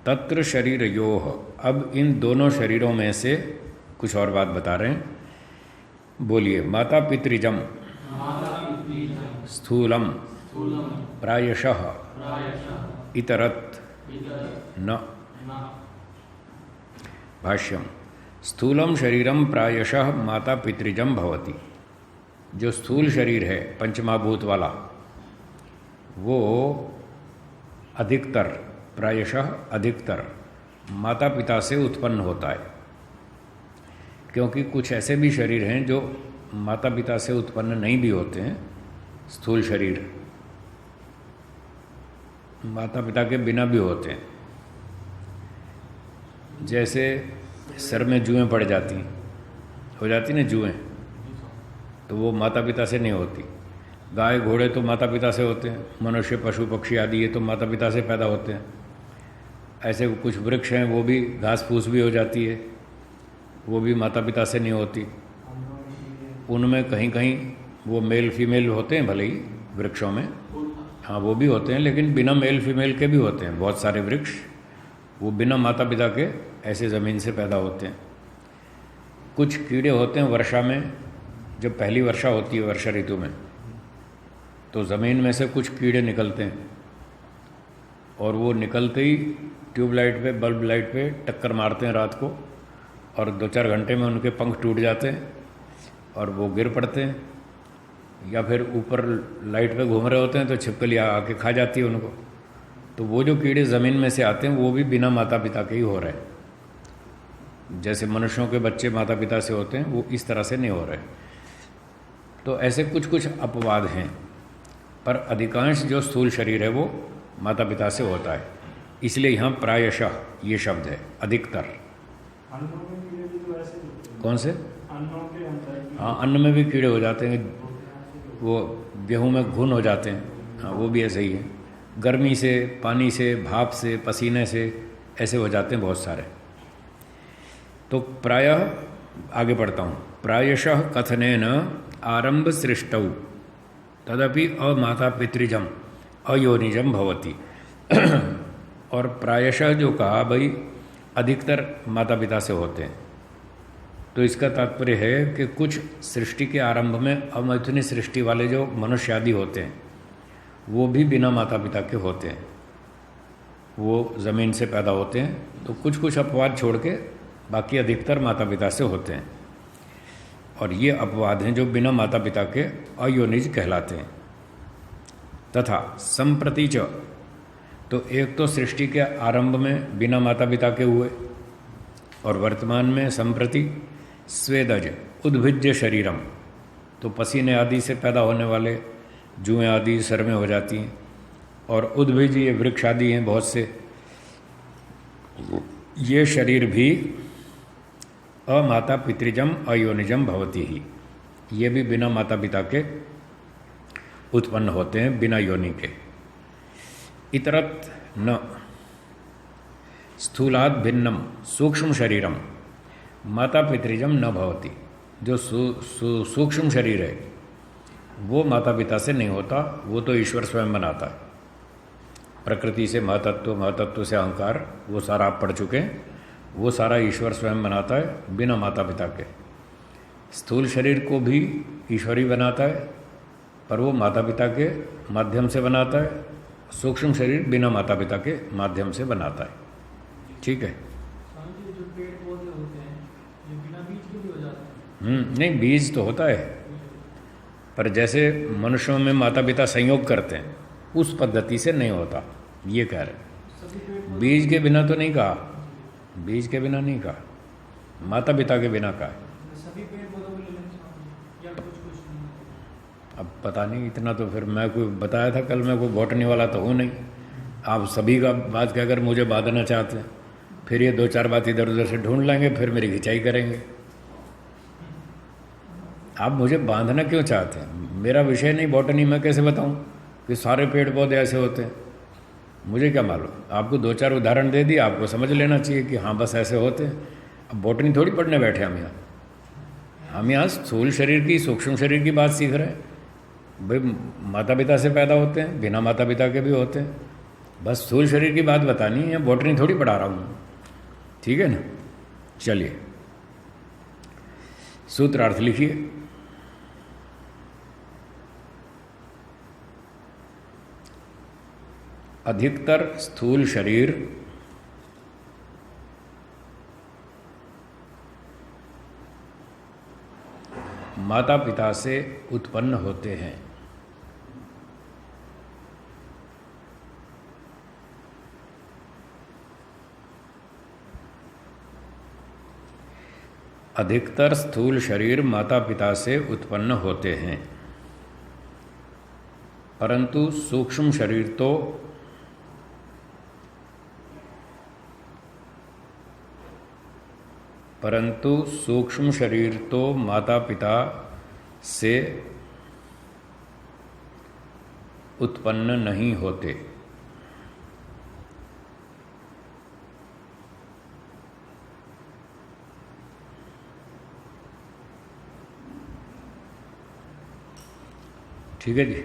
तत्र शरीरयोः, अब इन दोनों शरीरों में से कुछ और बात बता रहे हैं, बोलिए। माता पितृजम स्थूलम प्रायशः इतरत न। भाष्यम। स्थूलम शरीरम प्रायशः माता पितृजम भवति। जो स्थूल शरीर है पंचमहाभूत वाला, वो अधिकतर, प्रायशः अधिकतर माता पिता से उत्पन्न होता है। क्योंकि कुछ ऐसे भी शरीर हैं जो माता पिता से उत्पन्न नहीं भी होते हैं। स्थूल शरीर माता पिता के बिना भी होते हैं। जैसे सर में जुएं पड़ जाती, हो जाती ना जुएं, तो वो माता पिता से नहीं होती। गाय घोड़े तो माता पिता से होते हैं, मनुष्य पशु पक्षी आदि ये तो माता पिता से पैदा होते हैं। ऐसे कुछ वृक्ष हैं, वो भी घास फूस भी हो जाती है, वो भी माता पिता से नहीं होती। उनमें कहीं कहीं वो मेल फीमेल होते हैं, भले ही वृक्षों में, हाँ वो भी होते हैं, लेकिन बिना मेल फीमेल के भी होते हैं। बहुत सारे वृक्ष वो बिना माता पिता के ऐसे ज़मीन से पैदा होते हैं। कुछ कीड़े होते हैं वर्षा में, जब पहली वर्षा होती है वर्षा ऋतु में, तो ज़मीन में से कुछ कीड़े निकलते हैं और वो निकलते ही ट्यूबलाइट पे, बल्ब लाइट पे टक्कर मारते हैं रात को, और 2-4 घंटे में उनके पंख टूट जाते हैं और वो गिर पड़ते हैं। या फिर ऊपर लाइट पे घूम रहे होते हैं तो छिपकली आके खा जाती है उनको। तो वो जो कीड़े ज़मीन में से आते हैं वो भी बिना माता पिता के ही हो रहे हैं। जैसे मनुष्यों के बच्चे माता पिता से होते हैं, वो इस तरह से नहीं हो रहे। तो ऐसे कुछ कुछ अपवाद हैं, पर अधिकांश जो स्थूल शरीर है वो माता पिता से होता है। इसलिए यहाँ प्रायशः ये शब्द है, अधिकतर। कौन से? हाँ, अन्न में भी कीड़े हो जाते हैं, वो गेहूं में घुन हो जाते हैं, हाँ वो भी ऐसे ही है। गर्मी से, पानी से, भाप से, पसीने से ऐसे हो जाते हैं बहुत सारे। तो प्रायः आगे बढ़ता हूँ। प्रायशः कथनेन आरंभ सृष्टौ तदपि अमाता पितृजम अयोनिजम भवति। और प्रायशः जो कहा भाई अधिकतर माता पिता से होते हैं, तो इसका तात्पर्य है कि कुछ सृष्टि के आरंभ में अमैथुनी सृष्टि वाले जो मनुष्य आदि होते हैं वो भी बिना माता पिता के होते हैं, वो ज़मीन से पैदा होते हैं। तो कुछ कुछ अपवाद छोड़ के बाकी अधिकतर माता पिता से होते हैं। और ये अपवाद हैं जो बिना माता पिता के अयोनिज कहलाते हैं। तथा संप्रति च, तो एक तो सृष्टि के आरंभ में बिना माता पिता के हुए, और वर्तमान में संप्रति स्वेदज उद्भिज्य शरीरम, तो पसीने आदि से पैदा होने वाले जुएं आदि सर में हो जाती हैं। और उद्भिज ये वृक्ष आदि हैं बहुत से, ये शरीर भी अमाता पितृजम अयोनिजम भवति ही, ये भी बिना माता पिता के उत्पन्न होते हैं, बिना योनि के। इतरत न स्थूलाद भिन्नम सूक्ष्म शरीरम माता पितृजम न भवति। जो सूक्ष्म शरीर है वो माता पिता से नहीं होता, वो तो ईश्वर स्वयं बनाता है। प्रकृति से महतत्व, महतत्व से अहंकार, वो सारा आप पढ़ चुके हैं, वो सारा ईश्वर स्वयं बनाता है बिना माता पिता के। स्थूल शरीर को भी ईश्वर ही बनाता है, पर वो माता पिता के माध्यम से बनाता है। सूक्ष्म शरीर बिना माता पिता के माध्यम से बनाता है। ठीक है? जो पेड़ पौधे होते हैं ये बिना बीज के भी हो जाते हैं? नहीं, बीज तो होता है, पर जैसे मनुष्यों में माता पिता संयोग करते हैं उस पद्धति से नहीं होता, ये कह रहे। बीज के बिना तो नहीं कहा, बीज के बिना नहीं कहा, माता पिता के बिना कहा। सभी पेड़ पौधों को ले लें या कुछ? अब पता नहीं, इतना तो फिर मैं कोई बताया था कल, मैं कोई बॉटनी वाला तो हूँ नहीं। आप सभी का बात कहकर मुझे बांधना चाहते हैं, फिर ये 2-4 बात इधर उधर से ढूंढ लेंगे, फिर मेरी खिंचाई करेंगे। आप मुझे बांधना क्यों चाहते हैं? मेरा विषय नहीं बॉटनी, मैं कैसे बताऊं कि सारे पेड़ पौधे ऐसे होते हैं? मुझे क्या मालूम? आपको 2-4 उदाहरण दे दिए, आपको समझ लेना चाहिए कि हाँ बस ऐसे होते हैं। अब बॉटनी थोड़ी पढ़ने बैठे हम यहाँ स्थूल शरीर की, सूक्ष्म शरीर की बात सीख रहे हैं। भाई माता पिता से पैदा होते हैं, बिना माता पिता के भी होते हैं, बस स्थूल शरीर की बात बतानी है, बॉटनी थोड़ी पढ़ा रहा हूँ, ठीक है ना। चलिए सूत्रार्थ लिखिए। अधिकतर स्थूल शरीर माता पिता से उत्पन्न होते हैं। अधिकतर स्थूल शरीर माता पिता से उत्पन्न होते हैं, परंतु सूक्ष्म शरीर तो माता पिता से उत्पन्न नहीं होते। ठीक है जी।